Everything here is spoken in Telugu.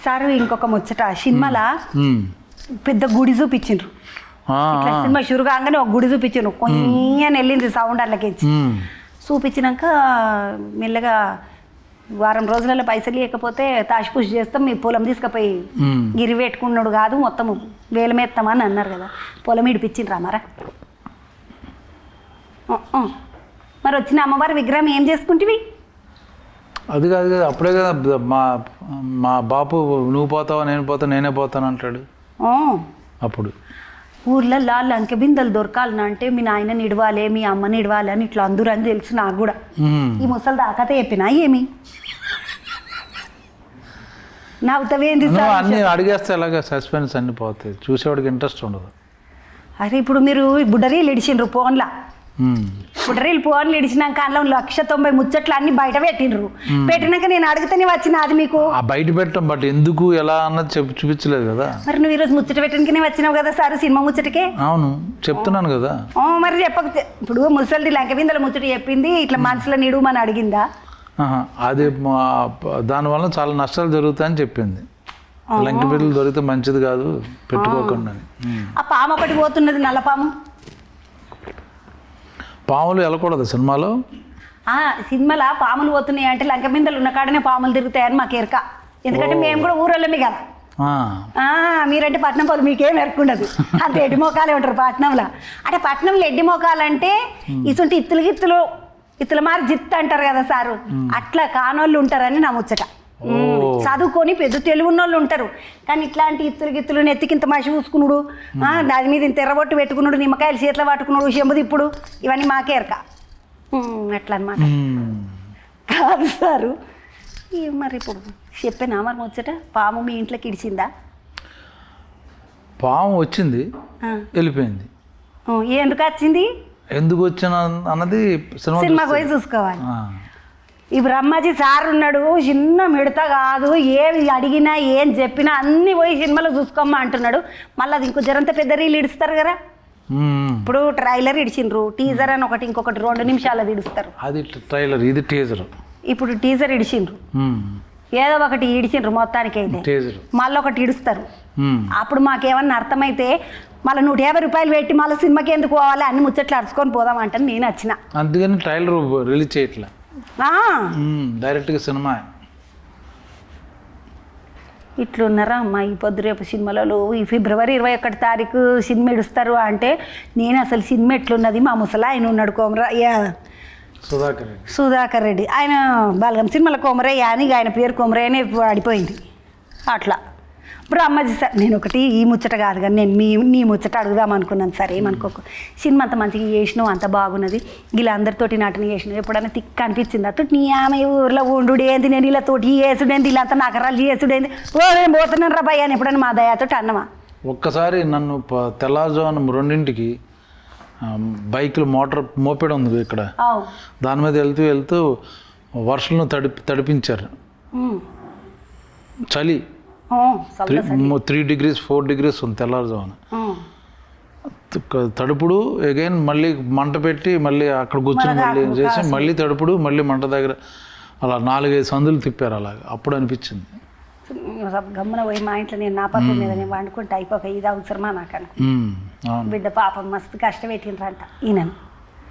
సార్ ఇంకొక ముచ్చట సినిమాల పెద్ద గుడి చూపించిండ్రు. ఇట్లా సినిమా షురు కాగానే ఒక గుడి చూపించిండ్రు. కొంచెం వెళ్ళింది సౌండ్ అల్లకించి చూపించినాక మెల్లగా వారం రోజులలో పైసలు లేకపోతే తాసిపూసి చేస్తాం, మీ పొలం తీసుకుపోయి గిరి పెట్టుకున్నాడు కాదు మొత్తం వేలమేస్తామని అన్నారు కదా. పొలం ఇడిపించిండ్రా మరా? మరి వచ్చిన అమ్మవారి విగ్రహం ఏం చేసుకుంటివి? అది కాదు కదా, అప్పుడే కదా మా బాపు నువ్వు పోతావా నేను పోతా నేనే పోతాను అంటాడు. అప్పుడు ఊర్లలో లంకె బిందెలు దొరకాలన్నా అంటే మీ నాయనని ఇడవాలి మీ అమ్మని ఇడవాలి అని ఇట్లా అందరూ అని తెలుసు నాకు కూడా. ఈ ముసలి దాకతే చెప్పినా ఏమి నవ్వుతావేంది అన్ని అడిగేస్తే ఎలాగ సస్పెన్స్ అన్ని పోతాయి, చూసేవాడికి ఇంట్రెస్ట్ ఉండదు. అరే ఇప్పుడు మీరు బుడ్డరీలు ఇడిచిండ్రు ఫోన్లా, బుడ్డరీలు ఫోన్లు ఇడిచినాక అందులో 190 ముచ్చట్లు అన్ని బయట పెట్టిండ్రు. పెట్టినాక నేను అడిగితేనే వచ్చిన అది మీకు బయట పెట్టడం, బట్ ఎందుకు ఎలా అన్నది చూపించలేదు కదా. మరి నువ్వు ఈరోజు ముచ్చట పెట్టడానికే వచ్చినావు కదా సార్, సినిమా ముచ్చటకే. అవును చెప్తున్నాను కదా. మరి చెప్పక ఇప్పుడు ముసలిది లంక బిందెల ముచ్చట చెప్పింది ఇట్లా మనసులో నిడుమని అడిగిందా? అది దానివల్ల చాలా నష్టాలు జరుగుతాయని చెప్పింది. లంక బిందెలు దొరికితే మంచిది కాదు పెట్టుకోకుండా. ఆ పాము ఒకటి పోతున్నది నల్లపాము. పాములు వెళ్ళకూడదు సినిమాలో. సినిమాలో పాములు పోతున్నాయి అంటే లంక బిందెలు ఉన్న కాడనే పాములు తిరుగుతాయని మాకు ఎరక. ఎందుకంటే మేము కూడా ఊరోళ్ళమే కదా. మీరంటే పట్నం పోలు మీకేం ఎరకుండదు, అంత ఎడ్డి మోకాలే ఉంటారు పట్నంలో. అంటే పట్నంలో ఎడ్డి మోకాలంటే ఇసుంటి ఇత్తుల మారి జిత్ అంటారు కదా సారు, అట్లా కానోళ్ళు ఉంటారని నా ముచ్చట. చదువుకొని పెద్ద తెలివి ఉన్నోళ్ళు ఉంటారు, కానీ ఇట్లాంటి ఇత్తులు నెత్తికింత మసి చూసుకున్నాడు, దాని మీద ఇంత ఎర్రబొట్టు పెట్టుకున్నాడు, నిమ్మకాయలు చేతిలో పట్టుకున్నాడు, చెంబుది ఇప్పుడు ఇవన్నీ మాకే ఎరక అట్లా అనమాట. కాదు సారు మరి ఇప్పుడు చెప్పానా మరి ముచ్చట? పాము మీ ఇంట్లోకి ఇడిచిందా? పాము వచ్చింది వెళ్ళిపోయింది. ఎందుకు వచ్చింది ఎందుకు వచ్చిన అన్నది సినిమాకి పోయి చూసుకోవాలి. ఈ బ్రహ్మాజీ సార్ ఉన్నాడు, చిన్న మిడత కాదు, ఏమి అడిగినా ఏం చెప్పినా అన్ని పోయి సినిమాలో చూసుకోమ్మా అంటున్నాడు. మళ్ళీ అది ఇంకో జరంత పెద్ద రీలు ఇడుస్తారు కదా. ఇప్పుడు ట్రైలర్ ఇడిచిండ్రు, టీజర్ అని ఒకటి ఇంకొకటి 2 నిమిషాలు ఇడుస్తారు. అది ట్రైలర్, ఇది టీజర్. ఇప్పుడు టీజర్ ఇడిచిండ్రు, ఏదో ఒకటి ఇడిచిండ్రు మొత్తానికి అయితే మళ్ళీ ఒకటి ఇడుస్తారు. అప్పుడు మాకేమన్నా అర్థమైతే మళ్ళీ 150 రూపాయలు పెట్టి మళ్ళీ సినిమాకి ఎందుకు పోవాలి, అన్ని ముచ్చట్లు అరుచుకొని పోదామంటే నేను వచ్చిన. అందుకని ట్రైలర్ రిలీజ్ చేయట్లా, డైరెక్ట్గా సినిమా. ఇట్లున్నారా అమ్మా ఈ పొద్దు రేపు సినిమాలలో. ఈ ఫిబ్రవరి 21 తారీఖు సినిమా ఇడుస్తారు అంటే నేను అసలు సినిమా ఎట్లున్నది, మా ముసలా ఆయన ఉన్నాడు సుధాకర్ రెడ్డి, ఆయన బాలగం సినిమాల కొమరయ్య అని ఆయన పేరు కొమరయ్యనే అడిపోయింది అట్లా. బ్రహ్మజీ సార్ నేను ఒకటి ఈ ముచ్చట కాదు కానీ నేను నీ ముచ్చట అడుగుదాం అనుకున్నాను. సరే ఏమనుకోకు, సినిమా అంత మంచిగా చేసినావు, అంత బాగున్నది, ఇలా అందరితోటి నటన చేసినావు, ఎప్పుడైనా తిక్క అనిపించింది అతడు నీ ఆమె ఊర్లో ఉండుడేంది, నేను ఇలా తోటి చేసుడేంది, ఇలా అంతా నగరాలు చేసుడేంది, నేను పోతున్నాను రా భయ్య అని ఎప్పుడైనా మా దయాతోటి అన్నమా? ఒక్కసారి నన్ను తెల్లవారుజామున 2ంటికి బైక్లు మోపెడ్ ఉంది ఇక్కడ, దాని మీద వెళ్తూ వర్షంలో తడిపించారు. చలి 3 degrees 4 degrees ఉంది తెల్లారుజామున. తడుపుడు అగైన్ మళ్ళీ మంట పెట్టి మళ్ళీ అక్కడ కూర్చొని మళ్ళీ చేసి మళ్ళీ తడుపుడు మళ్ళీ మంట దగ్గర అలా 4-5 సందులు తిప్పారు. అలాగా అప్పుడు అనిపించింది గమ్మున పోయి మా ఇంట్లో నేను నా పక్క మీద నేను వండుకుంటే అయిపోక ఇది అవసరమా నాకు అనుకో. బిడ్డ పాపం మస్తు కష్టపెట్టిండ్రంట ఈయనను.